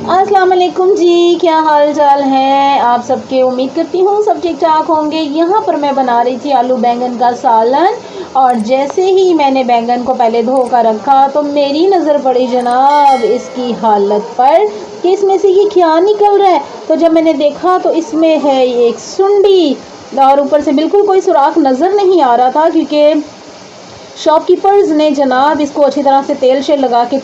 अस्सलाम वालेकुम जी, क्या हाल चाल है आप सबके। उम्मीद करती हूँ सब ठीक ठाक होंगे। यहाँ पर मैं बना रही थी आलू बैंगन का सालन, और जैसे ही मैंने बैंगन को पहले धो कर रखा तो मेरी नज़र पड़ी जनाब इसकी हालत पर कि इसमें से ये क्या निकल रहा है। तो जब मैंने देखा तो इसमें है एक सुंडी, और ऊपर से बिल्कुल कोई सुराख नज़र नहीं आ रहा था, क्योंकि शॉपकीपर्स ने जनाब इसको अच्छी तरह से तेल शेल लगा के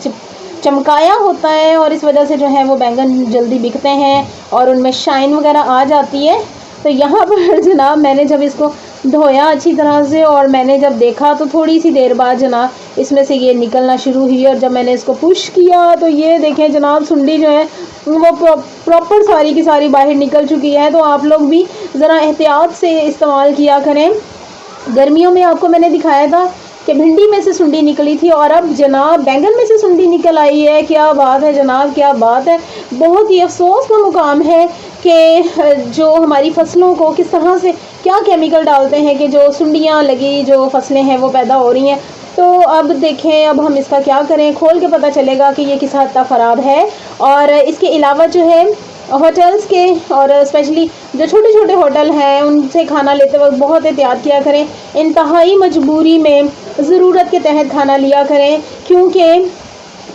चमकाया होता है, और इस वजह से जो है वो बैंगन जल्दी बिकते हैं और उनमें शाइन वगैरह आ जाती है। तो यहाँ पर जनाब मैंने जब इसको धोया अच्छी तरह से और मैंने जब देखा तो थोड़ी सी देर बाद जनाब इसमें से ये निकलना शुरू हुई, और जब मैंने इसको पुश किया तो ये देखें जनाब सुंडी जो है वो प्रॉपर सारी की सारी बाहर निकल चुकी है। तो आप लोग भी ज़रा एहतियात से इस्तेमाल किया करें। गर्मियों में आपको मैंने दिखाया था कि भिंडी में से सुंडी निकली थी, और अब जनाब बैंगन में से सुंडी निकल आई है। क्या बात है जनाब, क्या बात है। बहुत ही अफसोस का मुकाम है कि जो हमारी फसलों को किस तरह से क्या केमिकल डालते हैं कि जो सुंडियां लगी जो फसलें हैं वो पैदा हो रही हैं। तो अब देखें, अब हम इसका क्या करें, खोल के पता चलेगा कि ये किस हद तक ख़राब है। और इसके अलावा जो है होटल्स के और स्पेशली जो छोटे छोटे होटल हैं उनसे खाना लेते वक्त बहुत एहतियात किया करें। इंतहाई मजबूरी में ज़रूरत के तहत खाना लिया करें, क्योंकि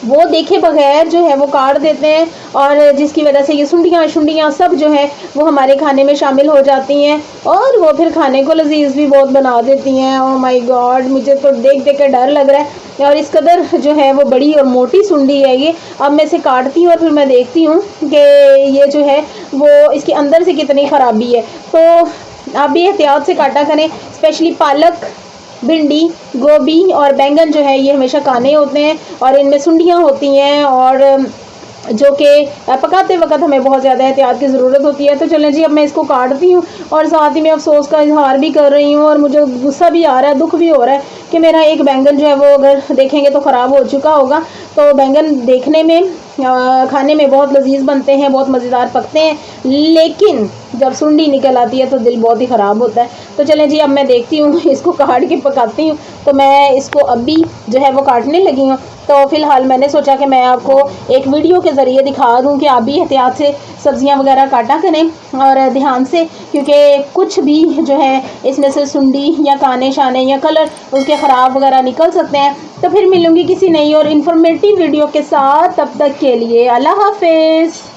वो देखे बगैर जो है वो काट देते हैं, और जिसकी वजह से ये सुंडियाँ सब जो है वो हमारे खाने में शामिल हो जाती हैं, और वो फिर खाने को लजीज भी बहुत बना देती हैं। ओह माय गॉड, मुझे तो देख देख के डर लग रहा है। और इस कदर जो है वो बड़ी और मोटी सुंडी है ये। अब मैं इसे काटती हूँ और फिर मैं देखती हूँ कि ये जो है वो इसके अंदर से कितनी ख़राबी है। तो आप भी एहतियात से काटा करें। स्पेशली पालक, भिंडी, गोभी और बैंगन जो है ये हमेशा काने होते हैं और इनमें सुंडियाँ होती हैं, और जो कि पकाते वक्त हमें बहुत ज़्यादा एहतियात की ज़रूरत होती है। तो चलें जी, अब मैं इसको काटती हूँ और साथ ही मैं अफसोस का इजहार भी कर रही हूँ, और मुझे गुस्सा भी आ रहा है, दुख भी हो रहा है कि मेरा एक बैंगन जो है वो अगर देखेंगे तो ख़राब हो चुका होगा। तो बैंगन देखने में खाने में बहुत लजीज बनते हैं, बहुत मज़ेदार पकते हैं, लेकिन जब सुंडी निकल आती है तो दिल बहुत ही ख़राब होता है। तो चलें जी, अब मैं देखती हूँ इसको काट के पकाती हूँ। तो मैं इसको अभी जो है वो काटने लगी हूँ। तो फ़िलहाल मैंने सोचा कि मैं आपको एक वीडियो के ज़रिए दिखा दूँ कि आप भी एहतियात से सब्ज़ियाँ वगैरह काटा करें और ध्यान से, क्योंकि कुछ भी जो है इसमें से सुंडी या काने शाने या कलर उसके ख़राब वगैरह निकल सकते हैं। तो फिर मिलूँगी किसी नई और इन्फॉर्मेटिव वीडियो के साथ, तब तक के लिए अल्लाह हाफिज़।